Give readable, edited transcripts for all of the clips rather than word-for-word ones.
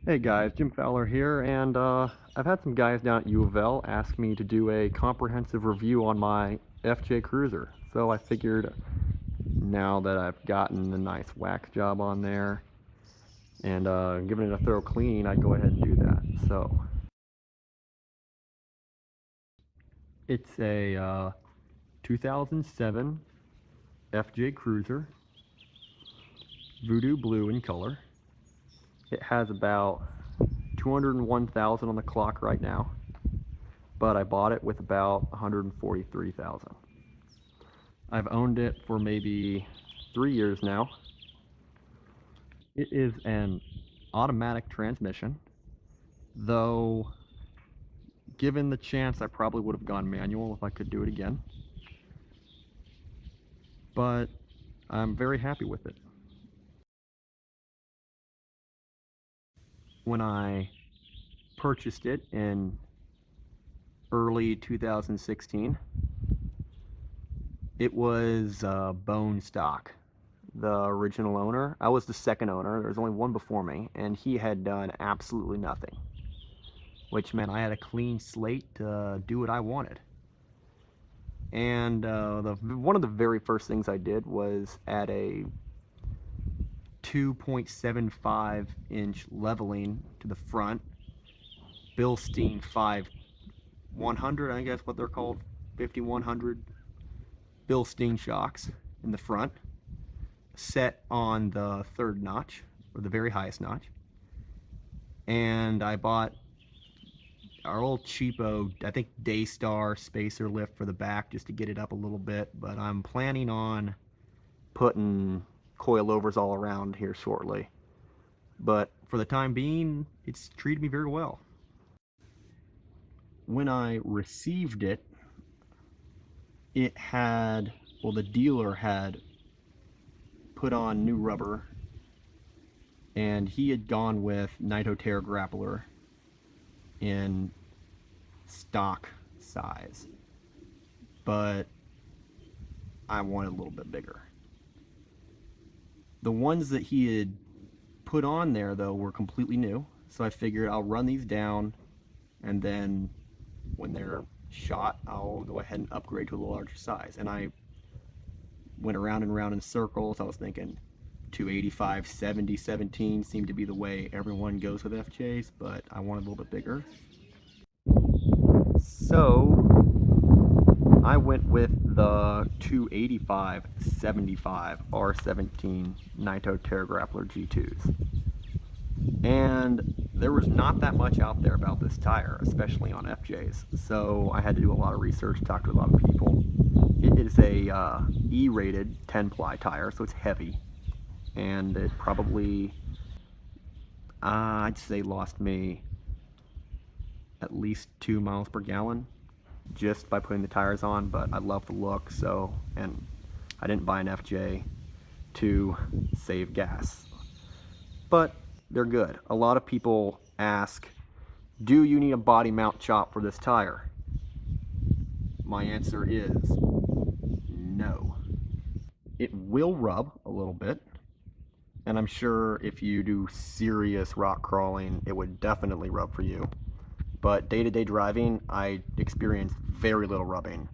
Hey guys, Jim Fowler here, and I've had some guys down at U of L ask me to do a comprehensive review on my FJ Cruiser. So I figured now that I've gotten a nice wax job on there and given it a thorough clean, I'd go ahead and do that. So it's a 2007 FJ Cruiser, Voodoo Blue in color. It has about 201,000 on the clock right now, but I bought it with about 143,000. I've owned it for maybe 3 years now. It is an automatic transmission, though given the chance I probably would have gone manual if I could do it again. But I'm very happy with it. When I purchased it in early 2016, it was bone stock. The original owner, I was the second owner, there was only one before me, and he had done absolutely nothing, which meant I had a clean slate to do what I wanted. And one of the very first things I did was add a 2.75 inch leveling to the front, Bilstein 5100, I guess what they're called, 5100 Bilstein shocks in the front, set on the third notch, or the very highest notch. And I bought our old cheapo, I think Daystar spacer lift for the back just to get it up a little bit, but I'm planning on putting coilovers all around here shortly. But for the time being, it's treated me very well. When I received it, it had, well, the dealer had put on new rubber, and he had gone with Nitoterra grappler in stock size, but I wanted a little bit bigger. The ones that he had put on there though were completely new, so I figured I'll run these down, and then when they're shot I'll go ahead and upgrade to a larger size. And I went around and around in circles. I was thinking 285, 70, 17 seemed to be the way everyone goes with FJs, but I wanted a little bit bigger. So I went with the 285 75 R17 Nitoterra Grappler G2s. And there was not that much out there about this tire, especially on FJs. So I had to do a lot of research, talk to a lot of people. It is a E-rated 10-ply tire, so it's heavy. And it probably, I'd say, lost me at least 2 miles per gallon just by putting the tires on. But I love the look, so, and I didn't buy an FJ to save gas. But they're good. A lot of people ask, do you need a body mount chop for this tire? My answer is no. It will rub a little bit, and I'm sure if you do serious rock crawling, it would definitely rub for you. But day-to-day driving, I experience very little rubbing.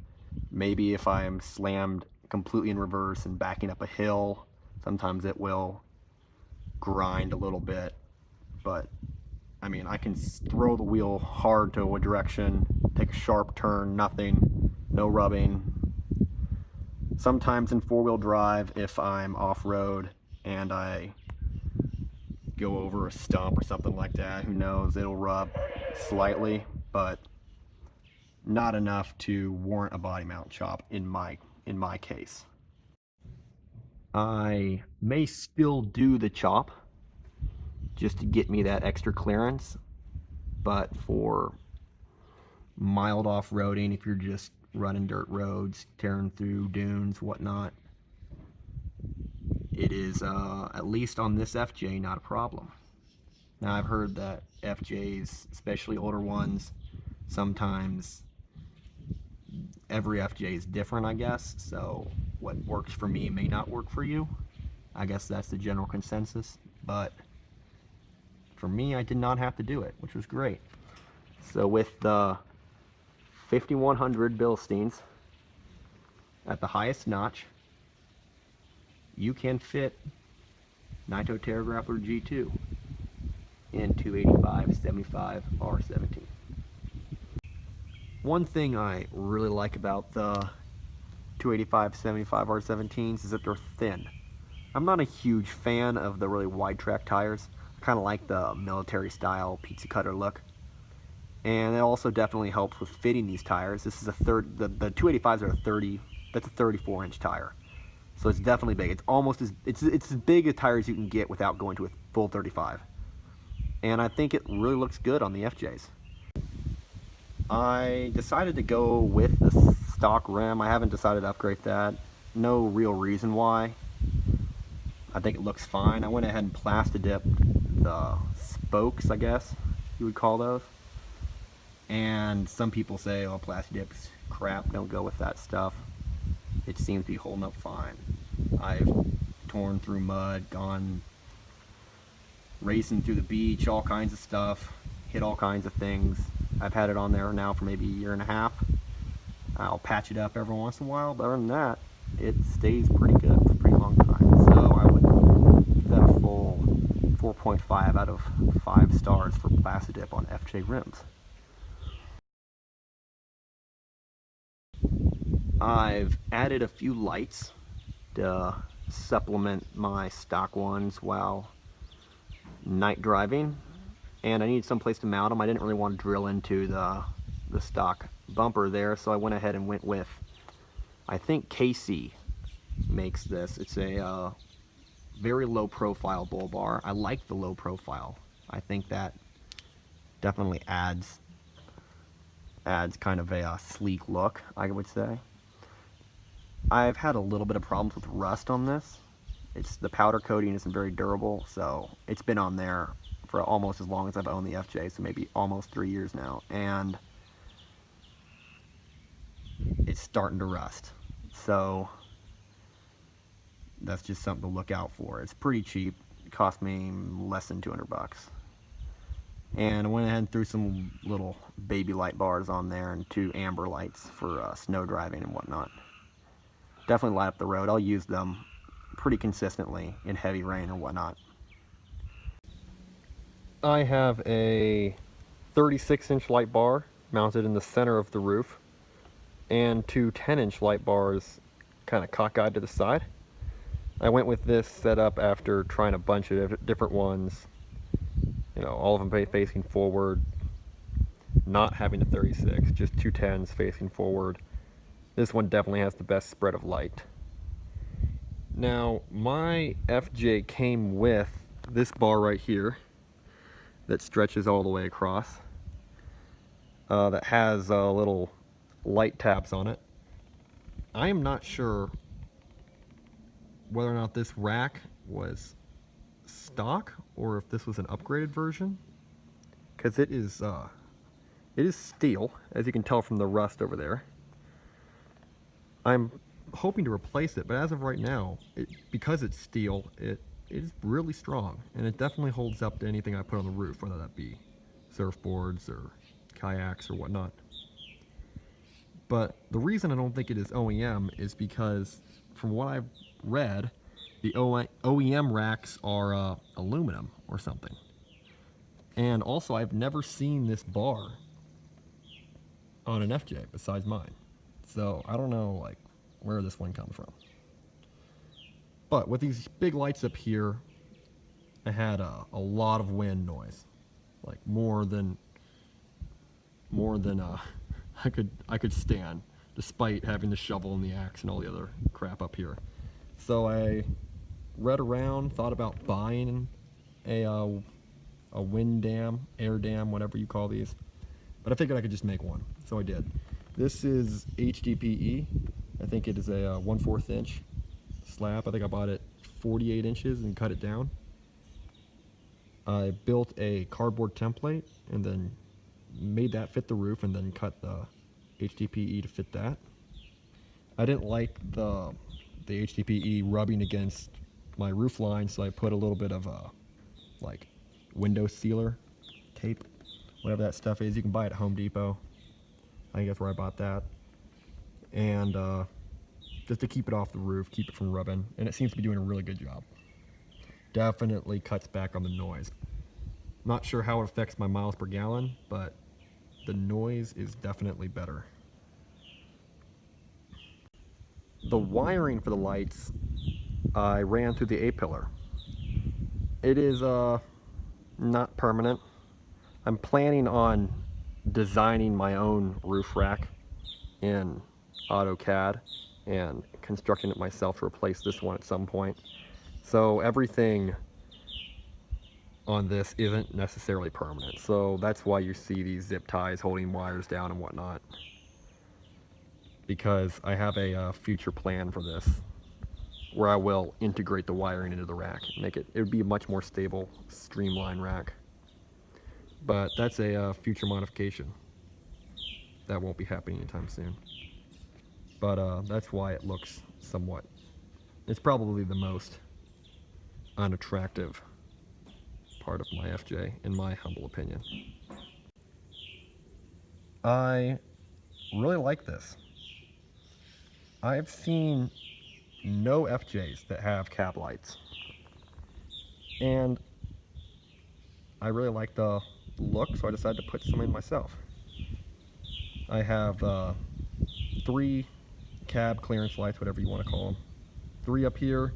Maybe if I'm slammed completely in reverse and backing up a hill, sometimes it will grind a little bit. But I mean, I can throw the wheel hard to a direction, take a sharp turn, nothing, no rubbing. Sometimes in four-wheel drive, if I'm off-road and I go over a stump or something like that, who knows, it'll rub slightly, but not enough to warrant a body mount chop in my case. I may still do the chop just to get me that extra clearance, but for mild off-roading, if you're just running dirt roads, tearing through dunes, whatnot, it is, at least on this FJ, not a problem. Now, I've heard that FJs, especially older ones, sometimes every FJ is different, I guess, so what works for me may not work for you. I guess that's the general consensus, but for me, I did not have to do it, which was great. So with the 5100 Bilsteins at the highest notch, you can fit Naito Terra Grappler G2 in 285/75 R17. One thing I really like about the 285/75 R17s is that they're thin. I'm not a huge fan of the really wide track tires. I kind of like the military style pizza cutter look. And it also definitely helps with fitting these tires. This is the 285s are a 30, that's a 34-inch tire. So it's definitely big. It's almost it's as big a tire as you can get without going to a full 35. And I think it really looks good on the FJs. I decided to go with the stock rim. I haven't decided to upgrade that. No real reason why. I think it looks fine. I went ahead and plastidiped the spokes, I guess you would call those. And some people say, oh, plastidip's crap, don't go with that stuff. It seems to be holding up fine. I've torn through mud, gone racing through the beach, all kinds of stuff, hit all kinds of things. I've had it on there now for maybe a year and a half. I'll patch it up every once in a while, but other than that, it stays pretty good for a pretty long time. So I would give that a full 4.5 out of 5 stars for plastidip on FJ rims. I've added a few lights to supplement my stock ones while night driving, and I needed some place to mount them. I didn't really want to drill into the stock bumper there, so I went ahead and went with, I think KC makes this. It's a very low profile bull bar. I like the low profile. I think that definitely adds kind of a sleek look, I would say. I've had a little bit of problems with rust on this. The powder coating isn't very durable, so it's been on there for almost as long as I've owned the FJ, so maybe almost 3 years now, and it's starting to rust. So that's just something to look out for. It's pretty cheap. It cost me less than 200 bucks. And I went ahead and threw some little baby light bars on there and 2 amber lights for snow driving and whatnot. Definitely light up the road. I'll use them pretty consistently in heavy rain or whatnot. I have a 36-inch light bar mounted in the center of the roof and 2 10-inch light bars kind of cockeyed to the side. I went with this setup after trying a bunch of different ones, you know, all of them facing forward, not having a 36, just 2 10s facing forward. This one definitely has the best spread of light. Now, my FJ came with this bar right here that stretches all the way across, that has little light tabs on it. I am not sure whether or not this rack was stock or if this was an upgraded version, because it is steel, as you can tell from the rust over there. I'm hoping to replace it, but as of right now, because it's steel, it is really strong, and it definitely holds up to anything I put on the roof, whether that be surfboards or kayaks or whatnot. But the reason I don't think it is OEM is because, from what I've read, the OEM racks are aluminum or something. And also, I've never seen this bar on an FJ besides mine. So I don't know like where this one comes from. But with these big lights up here, I had a lot of wind noise, like more than I could stand, despite having the shovel and the axe and all the other crap up here. So I read around, thought about buying a wind dam, air dam, whatever you call these, but I figured I could just make one, so I did. This is HDPE. I think it is a 1/4 inch slab. I think I bought it 48 inches and cut it down. I built a cardboard template and then made that fit the roof and then cut the HDPE to fit that. I didn't like the HDPE rubbing against my roof line, so I put a little bit of like window sealer tape, whatever that stuff is. You can buy it at Home Depot. I think that's where I bought that. And just to keep it off the roof, keep it from rubbing, and it seems to be doing a really good job. Definitely cuts back on the noise. Not sure how it affects my miles per gallon, but the noise is definitely better. The wiring for the lights, I ran through the A-pillar. It is not permanent. I'm planning on designing my own roof rack in AutoCAD and constructing it myself to replace this one at some point. So everything on this isn't necessarily permanent. So that's why you see these zip ties holding wires down and whatnot. Because I have a future plan for this where I will integrate the wiring into the rack. It would be a much more stable, streamlined rack. But that's a future modification. That won't be happening anytime soon. But that's why it looks somewhat, it's probably the most unattractive part of my FJ, in my humble opinion. I really like this. I've seen no FJs that have cab lights. And I really like the look, so I decided to put some in myself. I have 3 cab clearance lights, whatever you want to call them. 3 up here,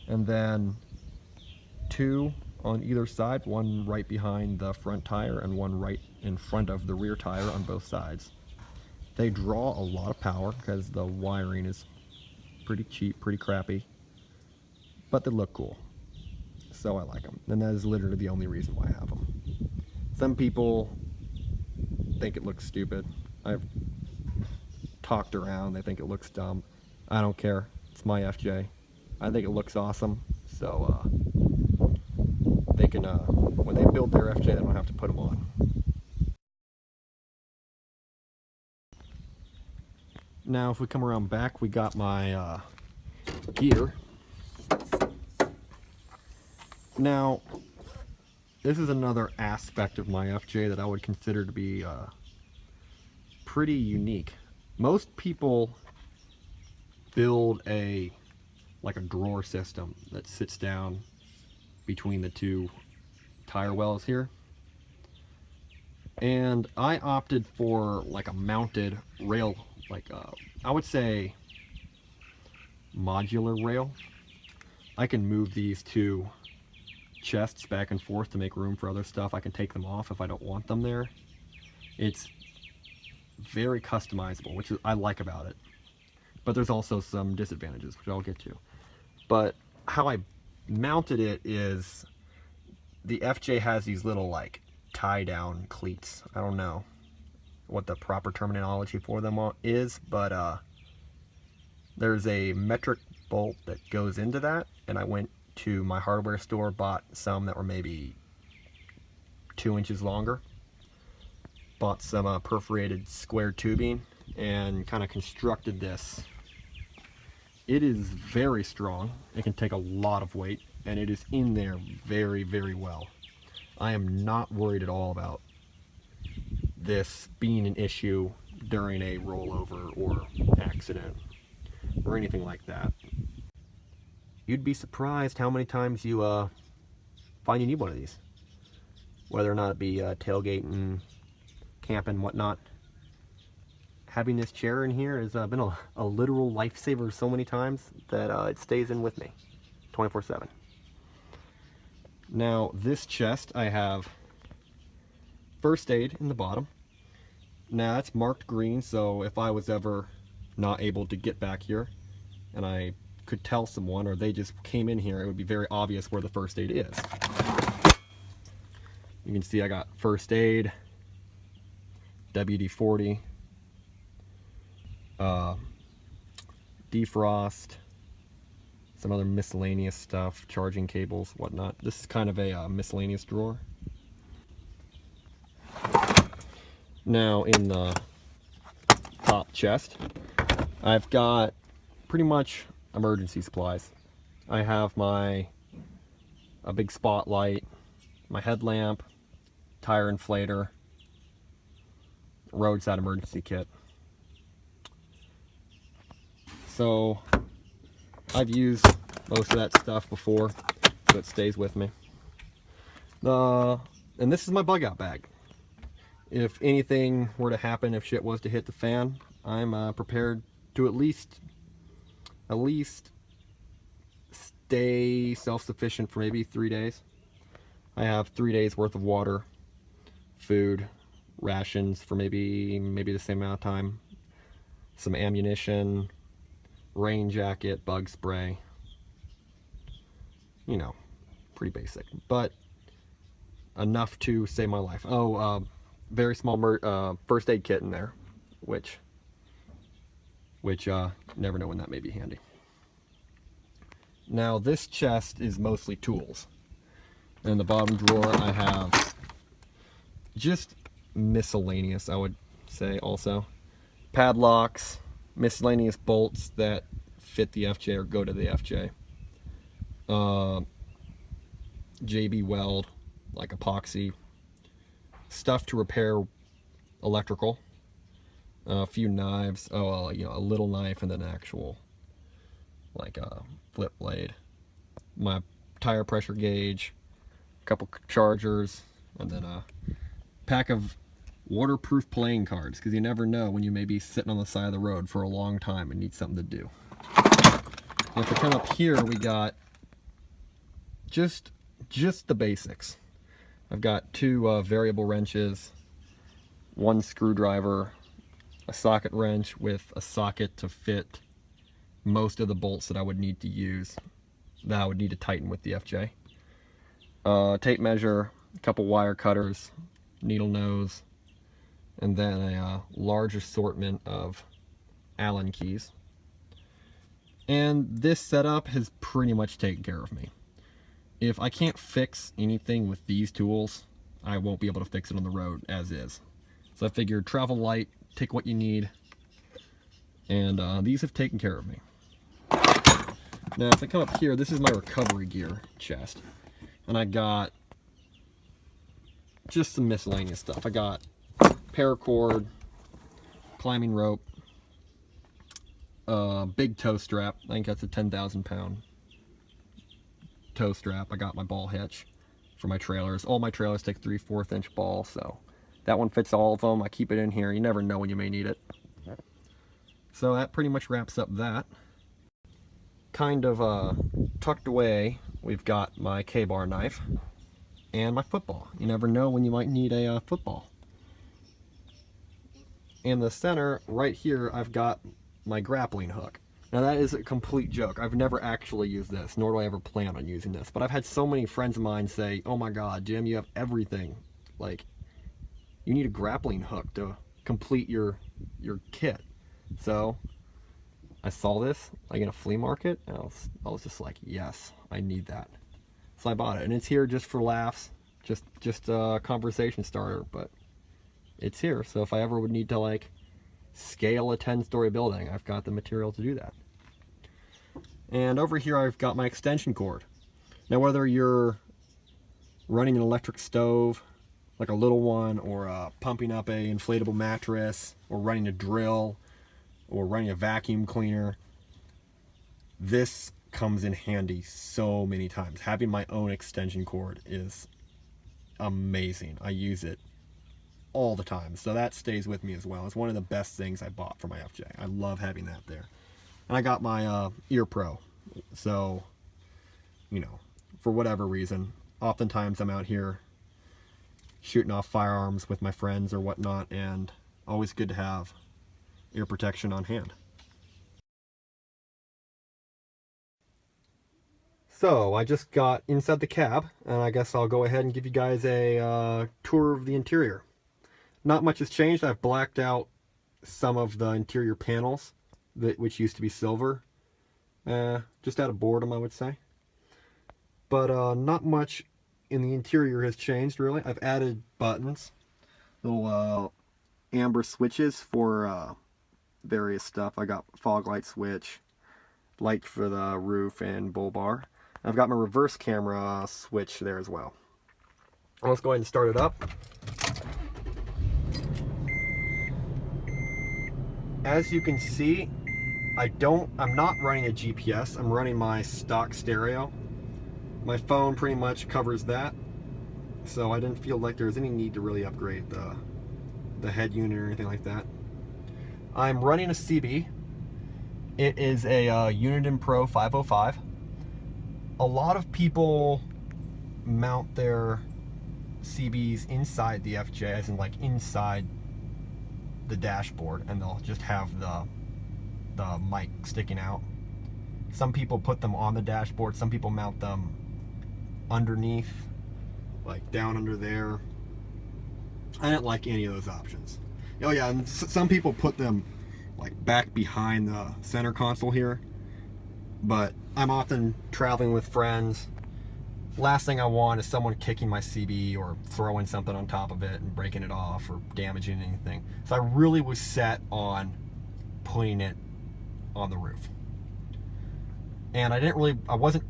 and then 2 on either side, one right behind the front tire and one right in front of the rear tire on both sides. They draw a lot of power because the wiring is pretty cheap, pretty crappy, but they look cool, so I like them, and that is literally the only reason why I have them. Some people think it looks stupid. I've talked around, they think it looks dumb. I don't care, it's my FJ. I think it looks awesome, so they can, when they build their FJ, they don't have to put them on. Now, if we come around back, we got my gear. Now, this is another aspect of my FJ that I would consider to be pretty unique. Most people build like a drawer system that sits down between the 2 tire wells here. And I opted for like a mounted rail, like I would say modular rail. I can move these 2 chests back and forth to make room for other stuff. I can take them off if I don't want them there. It's very customizable, which I like about it. But there's also some disadvantages, which I'll get to. But how I mounted it is the FJ has these little like tie down cleats. I don't know what the proper terminology for them is, but there's a metric bolt that goes into that, and I went to my hardware store, bought some that were maybe 2 inches longer, bought some perforated square tubing, and kind of constructed this. It is very strong. It can take a lot of weight, and it is in there very, very well. I am not worried at all about this being an issue during a rollover or accident or anything like that. You'd be surprised how many times you find you need one of these, whether or not it be tailgating, camping, whatnot. Having this chair in here has been a literal lifesaver so many times that it stays in with me 24/7. Now, this chest, I have first aid in the bottom. Now, that's marked green, so if I was ever not able to get back here and I could tell someone, or they just came in here, it would be very obvious where the first aid is. You can see I got first aid, WD-40, defrost, some other miscellaneous stuff, charging cables, whatnot. This is kind of a miscellaneous drawer. Now, in the top chest, I've got pretty much emergency supplies. I have a big spotlight, my headlamp, tire inflator, roadside emergency kit. So I've used most of that stuff before, so it stays with me. And this is my bug out bag. If anything were to happen, if shit was to hit the fan, I'm prepared to at least stay self-sufficient for maybe 3 days. I have 3 days worth of water, food, rations for maybe the same amount of time, some ammunition, rain jacket, bug spray. You know, pretty basic, but enough to save my life. Oh, very small first aid kit in there, which never know when that may be handy. Now this chest is mostly tools. In the bottom drawer I have just miscellaneous, I would say also. Padlocks, miscellaneous bolts that fit the FJ or go to the FJ. JB weld, like epoxy. Stuff to repair electrical. A few knives. Oh, you know, a little knife and then an actual, like a flip blade. My tire pressure gauge. A couple chargers. And then a pack of waterproof playing cards, because you never know when you may be sitting on the side of the road for a long time and need something to do. And if we come up here, we got just the basics. I've got 2 variable wrenches, 1 screwdriver, a socket wrench with a socket to fit most of the bolts that I would need to use, that I would need to tighten with the FJ. Tape measure, a couple wire cutters, needle nose, and then a large assortment of Allen keys. And this setup has pretty much taken care of me. If I can't fix anything with these tools, I won't be able to fix it on the road as is. So I figured travel light, take what you need, and these have taken care of me. Now if I come up here, this is my recovery gear chest, and I got just some miscellaneous stuff. I got paracord, climbing rope, big tow strap. I think that's a 10,000 pound tow strap. I got my ball hitch for my trailers. All my trailers take 3/4 inch ball, so that one fits all of them. I keep it in here. You never know when you may need it. So that pretty much wraps up that. Kind of tucked away, we've got my K-bar knife and my football. You never know when you might need a football. In the center, right here, I've got my grappling hook. Now that is a complete joke. I've never actually used this, nor do I ever plan on using this. But I've had so many friends of mine say, "Oh my God, Jim, you have everything. Like, you need a grappling hook to complete your kit." So I saw this like in a flea market, and I was just like, yes, I need that. So I bought it, and it's here just for laughs, just a conversation starter. But it's here, so if I ever would need to like scale a 10-story building, I've got the material to do that. And over here I've got my extension cord. Now whether you're running an electric stove, like a little one, or pumping up a inflatable mattress, or running a drill, or running a vacuum cleaner, this comes in handy so many times. Having my own extension cord is amazing. I use it all the time, so that stays with me as well. It's one of the best things I bought for my FJ. I love having that there. And I got my Ear Pro, so you know, for whatever reason, oftentimes I'm out here shooting off firearms with my friends or whatnot, and always good to have ear protection on hand. So I just got inside the cab, and I guess I'll go ahead and give you guys a tour of the interior. Not much has changed. I've blacked out some of the interior panels, which used to be silver. Just out of boredom, I would say. But not much in the interior has changed, really. I've added buttons, little amber switches for various stuff. I got fog light switch, light for the roof and bull bar. I've got my reverse camera switch there as well. Let's go ahead and start it up. As you can see, I'm not running a GPS. I'm running my stock stereo. My phone pretty much covers that, so I didn't feel like there was any need to really upgrade the head unit or anything like that. I'm running a CB. It is a Uniden Pro 505. A lot of people mount their CBs inside the FJ, as in like inside the dashboard, and they'll just have the mic sticking out. Some people put them on the dashboard. Some people mount them underneath, like down under there. I didn't like any of those options. Oh yeah, and some people put them like back behind the center console here, but I'm often traveling with friends. Last thing I want is someone kicking my CB or throwing something on top of it and breaking it off or damaging anything. So I really was set on putting it on the roof. And I wasn't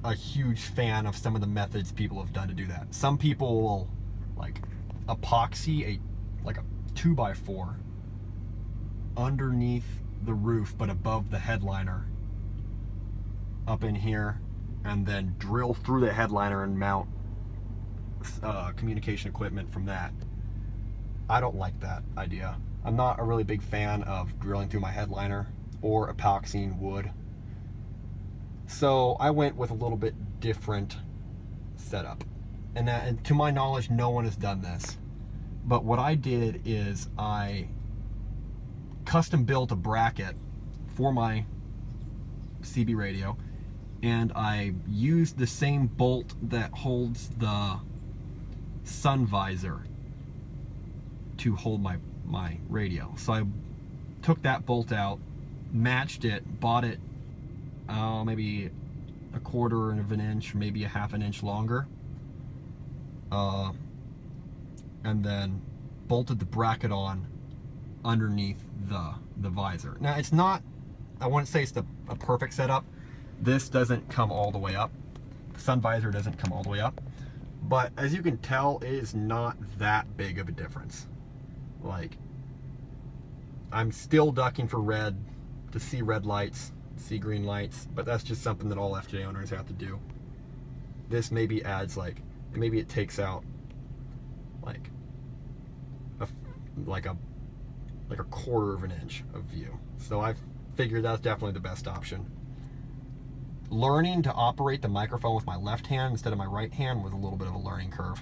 a huge fan of some of the methods people have done to do that. Some people will like epoxy like a 2x4 underneath the roof but above the headliner up in here, and then drill through the headliner and mount communication equipment from that. I don't like that idea. I'm not a really big fan of drilling through my headliner or epoxying wood. So I went with a little bit different setup. And to my knowledge, no one has done this. But what I did is I custom built a bracket for my CB radio, and I used the same bolt that holds the sun visor to hold my radio. So I took that bolt out, matched it, bought it maybe a quarter of an inch, maybe a half an inch longer, and then bolted the bracket on underneath the visor. Now it's not, I wouldn't say it's a perfect setup. This doesn't come all the way up. The sun visor doesn't come all the way up. But as you can tell, it is not that big of a difference. Like, I'm still ducking for red to see red lights, see green lights, but that's just something that all FJ owners have to do. This maybe adds maybe it takes out like a quarter of an inch of view. So I figured that's definitely the best option. Learning to operate the microphone with my left hand instead of my right hand was a little bit of a learning curve,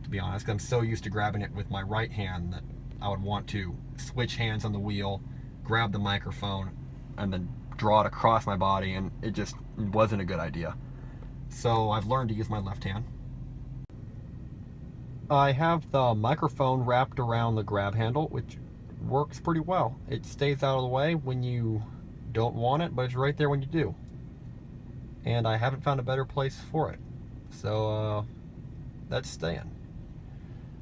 to be honest. I'm so used to grabbing it with my right hand that I would want to switch hands on the wheel, grab the microphone, and then draw it across my body, and it just wasn't a good idea. So I've learned to use my left hand. I have the microphone wrapped around the grab handle, which works pretty well. It stays out of the way when you don't want it, but it's right there when you do. And I haven't found a better place for it. So that's staying.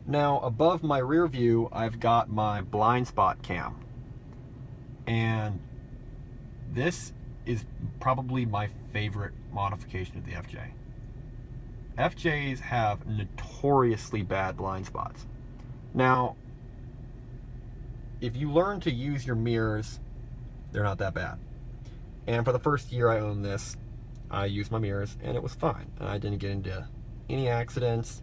Now above my rear view, I've got my blind spot cam. And this is probably my favorite modification of the FJ. FJs have notoriously bad blind spots. Now, if you learn to use your mirrors, they're not that bad. And for the first year I owned this, I used my mirrors and it was fine. I didn't get into any accidents.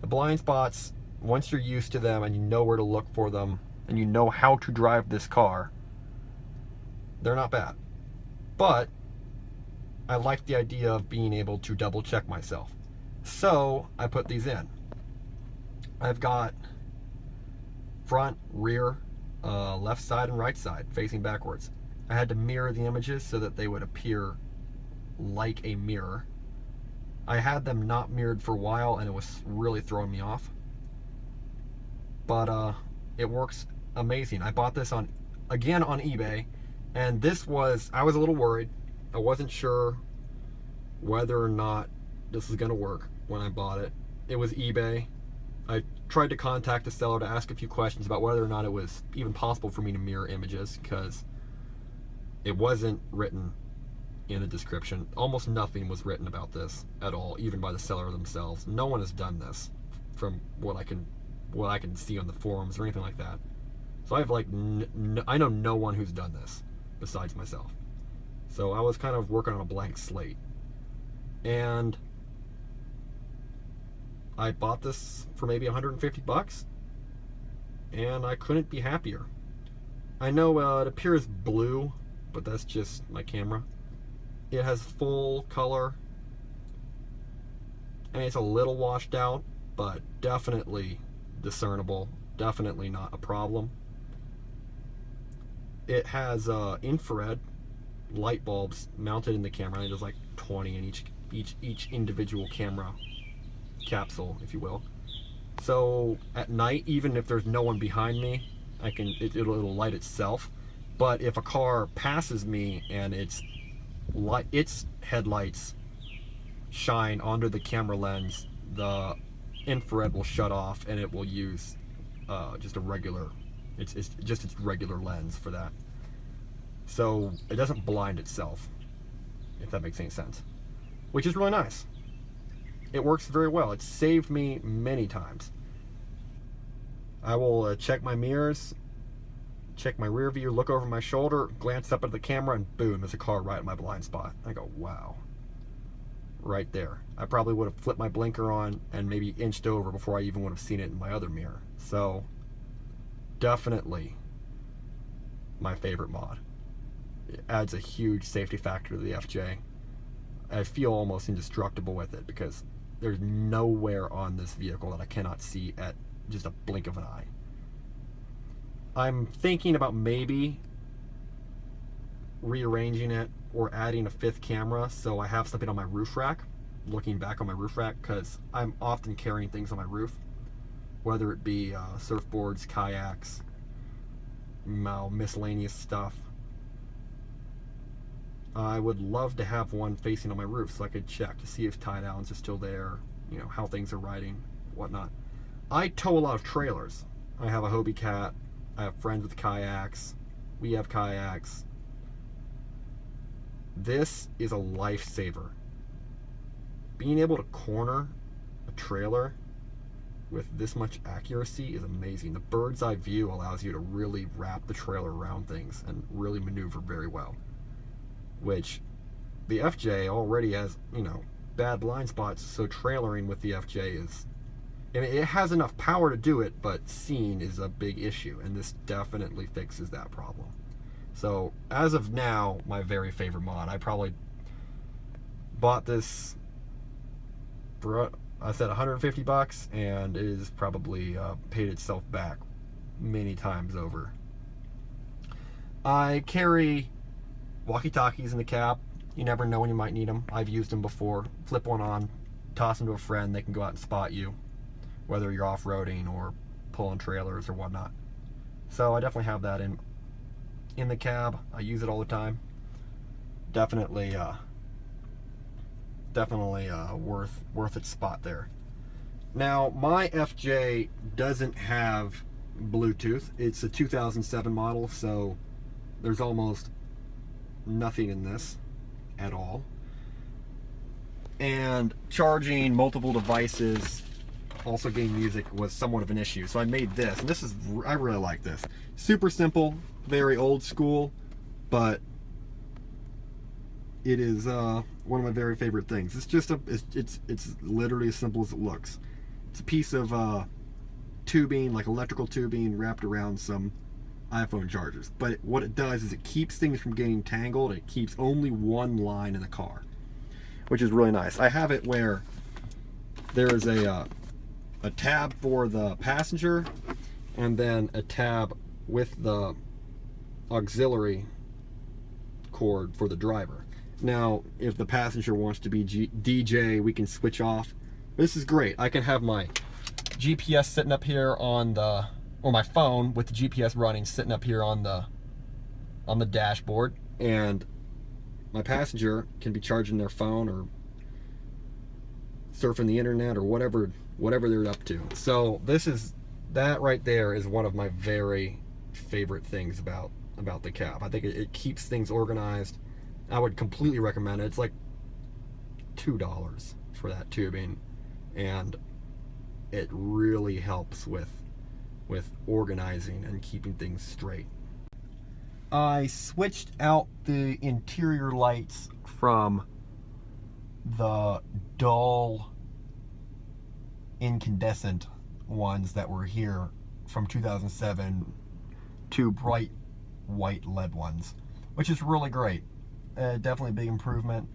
The blind spots, once you're used to them and you know where to look for them and you know how to drive this car, they're not bad. But I like the idea of being able to double check myself. So I put these in. I've got front, rear, left side and right side facing backwards. I had to mirror the images so that they would appear like a mirror. I had them not mirrored for a while and it was really throwing me off. But it works amazing. I bought this again on eBay, and I was a little worried. I wasn't sure whether or not this was going to work when I bought it. It was eBay. I tried to contact the seller to ask a few questions about whether or not it was even possible for me to mirror images, because it wasn't written in the description. Almost nothing was written about this at all, even by the seller themselves. No one has done this, from what I can see on the forums or anything like that. So I have like I know no one who's done this besides myself. So I was kind of working on a blank slate, and I bought this for maybe 150 bucks, and I couldn't be happier. I know it appears blue, but that's just my camera. It has full color. I mean, it's a little washed out, but definitely discernible. Definitely not a problem. It has infrared light bulbs mounted in the camera. There's like 20 in each individual camera capsule, if you will. So at night, even if there's no one behind me, it'll light itself. But if a car passes me and its headlights shine onto the camera lens, the infrared will shut off and it will use just a regular, it's just its regular lens for that. So it doesn't blind itself, if that makes any sense, which is really nice. It works very well. It's saved me many times. I will check my mirrors, check my rear view, look over my shoulder, glance up at the camera, and boom, there's a car right in my blind spot. I go, wow. Right there. I probably would have flipped my blinker on and maybe inched over before I even would have seen it in my other mirror. So, definitely my favorite mod. It adds a huge safety factor to the FJ. I feel almost indestructible with it because there's nowhere on this vehicle that I cannot see at just a blink of an eye. I'm thinking about maybe rearranging it or adding a 5th camera so I have something on my roof rack, looking back on my roof rack, because I'm often carrying things on my roof, whether it be surfboards, kayaks, miscellaneous stuff. I would love to have one facing on my roof so I could check to see if tie downs are still there, you know, how things are riding, whatnot. I tow a lot of trailers. I have a Hobie Cat. I have friends with kayaks. We have kayaks. This is a lifesaver. Being able to corner a trailer with this much accuracy is amazing. The bird's eye view allows you to really wrap the trailer around things and really maneuver very well. Which the FJ already has, you know, bad blind spots, so trailering with the FJ is, I mean, it has enough power to do it, but seeing is a big issue, and this definitely fixes that problem. So as of now, my very favorite mod. I probably bought this for, I said 150 bucks, and it is probably paid itself back many times over. I carry walkie-talkies in the cab. You never know when you might need them. I've used them before. Flip one on, toss them to a friend. They can go out and spot you, whether you're off-roading or pulling trailers or whatnot. So I definitely have that in the cab. I use it all the time. Definitely worth its spot there. Now, my FJ doesn't have Bluetooth. It's a 2007 model, so there's almost nothing in this at all. And charging multiple devices, also getting music, was somewhat of an issue. So I made this, and I really like this. Super simple, very old school, but it is one of my very favorite things. It's just it's literally as simple as it looks. It's a piece of tubing, like electrical tubing, wrapped around some iPhone chargers. But what it does is it keeps things from getting tangled. It keeps only one line in the car, which is really nice. I have it where there is a tab for the passenger, and then a tab with the auxiliary cord for the driver. Now, if the passenger wants to be DJ, we can switch off. This is great. I can have my GPS sitting up here on the, or my phone with the GPS running sitting up here on the dashboard, and my passenger can be charging their phone or surfing the internet or whatever they're up to. So that right there is one of my very favorite things about the cab. I think it keeps things organized. I would completely recommend it. It's like $2 for that tubing, and it really helps with organizing and keeping things straight. I switched out the interior lights from the dull incandescent ones that were here from 2007 to bright white LED ones, which is really great. Definitely a big improvement.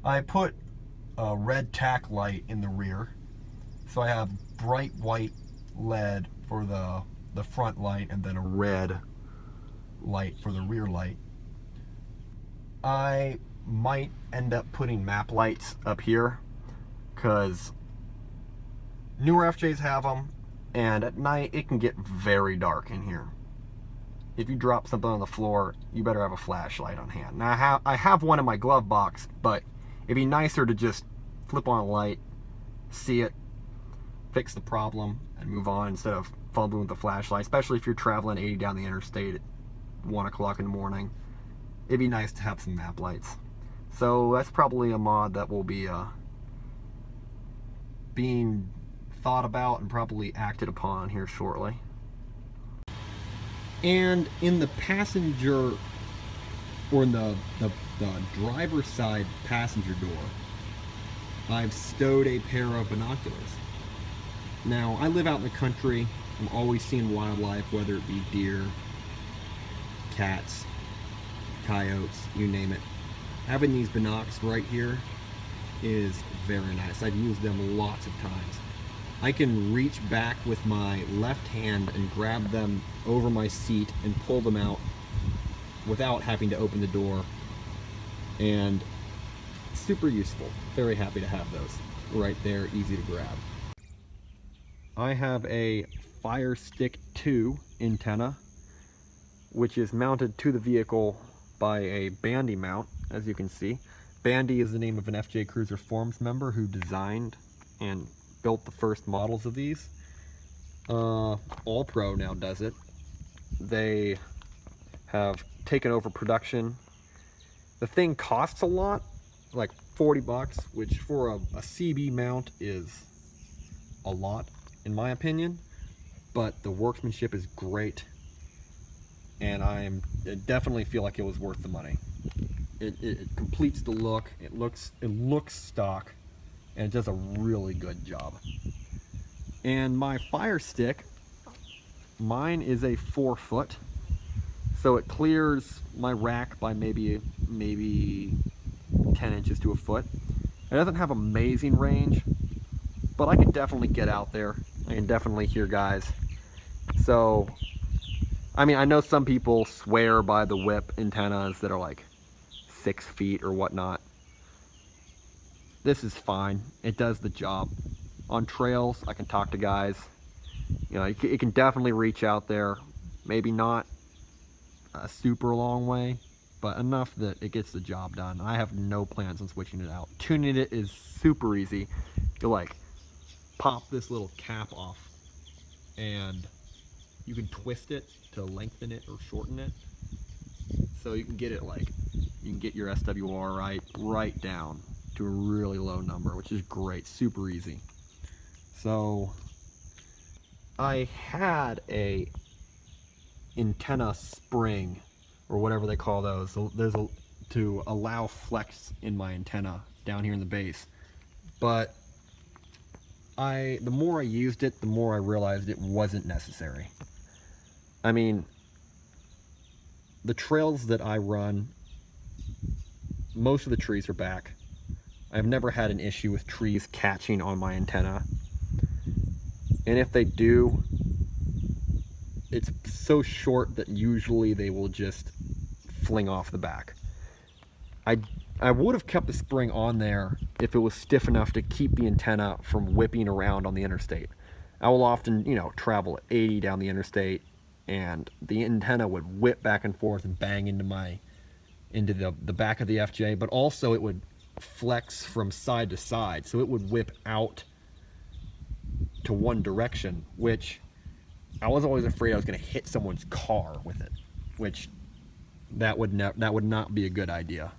I put a red tack light in the rear, so I have bright white LED for the front light and then a red light for the rear light. I might end up putting map lights up here because newer FJs have them, and at night it can get very dark in here. If you drop something on the floor, you better have a flashlight on hand. Now I have one in my glove box, but it'd be nicer to just flip on a light, see it, fix the problem, and move on instead of fumbling with the flashlight, especially if you're traveling 80 down the interstate at 1 o'clock in the morning. It'd be nice to have some map lights. So that's probably a mod that will be being thought about and probably acted upon here shortly. And in the passenger, or in the driver's side passenger door, I've stowed a pair of binoculars. Now, I live out in the country. I'm always seeing wildlife, whether it be deer, cats, coyotes, you name it. Having these binocs right here is very nice. I've used them lots of times. I can reach back with my left hand and grab them over my seat and pull them out without having to open the door, and super useful. Very happy to have those right there, easy to grab. I have a Fire Stick 2 antenna, which is mounted to the vehicle by a Bandy mount, as you can see. Bandy is the name of an FJ Cruiser Forums member who designed and built the first models of these. All Pro now does it. They have taken over production. The thing costs a lot, like 40 bucks, which for a CB mount is a lot in my opinion, but the workmanship is great, and I definitely feel like it was worth the money. It completes the look. It looks stock, and it does a really good job. And my Fire Stick, mine is a 4-foot, so it clears my rack by maybe 10 inches to a foot. It doesn't have amazing range, but I can definitely get out there. I can definitely hear guys. So, I mean, I know some people swear by the whip antennas that are like 6 feet or whatnot. This is fine. It does the job. On trails, I can talk to guys. You know, it can definitely reach out there. Maybe not a super long way, but enough that it gets the job done. I have no plans on switching it out. Tuning it is super easy. You like pop this little cap off, and you can twist it to lengthen it or shorten it. So you can get it like, you can get your SWR right down to a really low number, which is great, super easy. So I had a antenna spring, or whatever they call those. So there's to allow flex in my antenna down here in the base. But the more I used it, the more I realized it wasn't necessary. I mean, the trails that I run, most of the trees are back. I've never had an issue with trees catching on my antenna. And if they do, it's so short that usually they will just fling off the back. I would have kept the spring on there if it was stiff enough to keep the antenna from whipping around on the interstate. I will often, you know, travel at 80 down the interstate, and the antenna would whip back and forth and bang into the back of the FJ, but also it would flex from side to side, so it would whip out to one direction, which I was always afraid I was going to hit someone's car with it, which that would not be a good idea.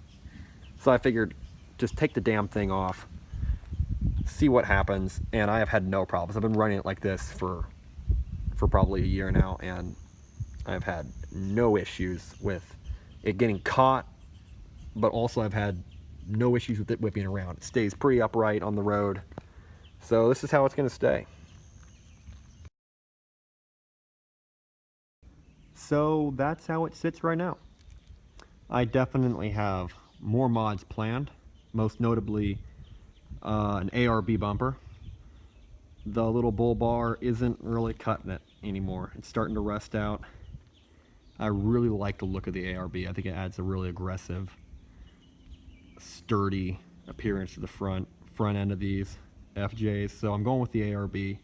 So I figured just take the damn thing off, see what happens, and I have had no problems. I've been running it like this for probably a year now, and I've had no issues with it getting caught, but also I've had no issues with it whipping around. It stays pretty upright on the road. So this is how it's going to stay. So that's how it sits right now. I definitely have more mods planned, most notably an ARB bumper. The little bull bar isn't really cutting it anymore. It's starting to rust out. I really like the look of the ARB. I think it adds a really aggressive, sturdy appearance to the front end of these FJs. So I'm going with the ARB.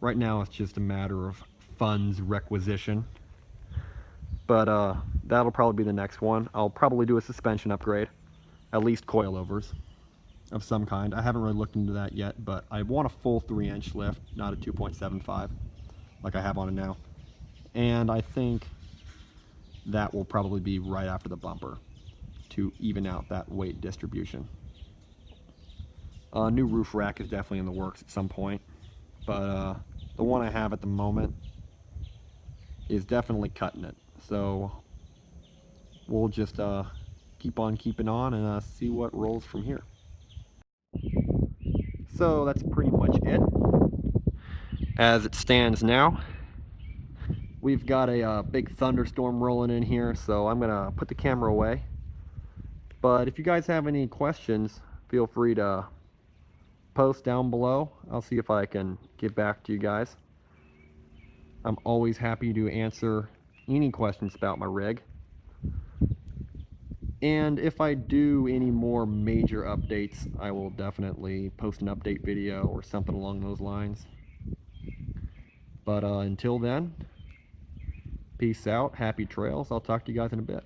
Right now it's just a matter of funds requisition. But that'll probably be the next one. I'll probably do a suspension upgrade, at least coilovers of some kind. I haven't really looked into that yet, but I want a full 3-inch lift, not a 2.75 like I have on it now. And I think that will probably be right after the bumper to even out that weight distribution. A new roof rack is definitely in the works at some point, but the one I have at the moment is definitely cutting it. So we'll just keep on keeping on and see what rolls from here. So that's pretty much it as it stands now. We've got a big thunderstorm rolling in here, so I'm gonna put the camera away. But if you guys have any questions, feel free to post down below. I'll see if I can get back to you guys. I'm always happy to answer any questions about my rig. And if I do any more major updates, I will definitely post an update video or something along those lines. But until then, peace out, happy trails. I'll talk to you guys in a bit.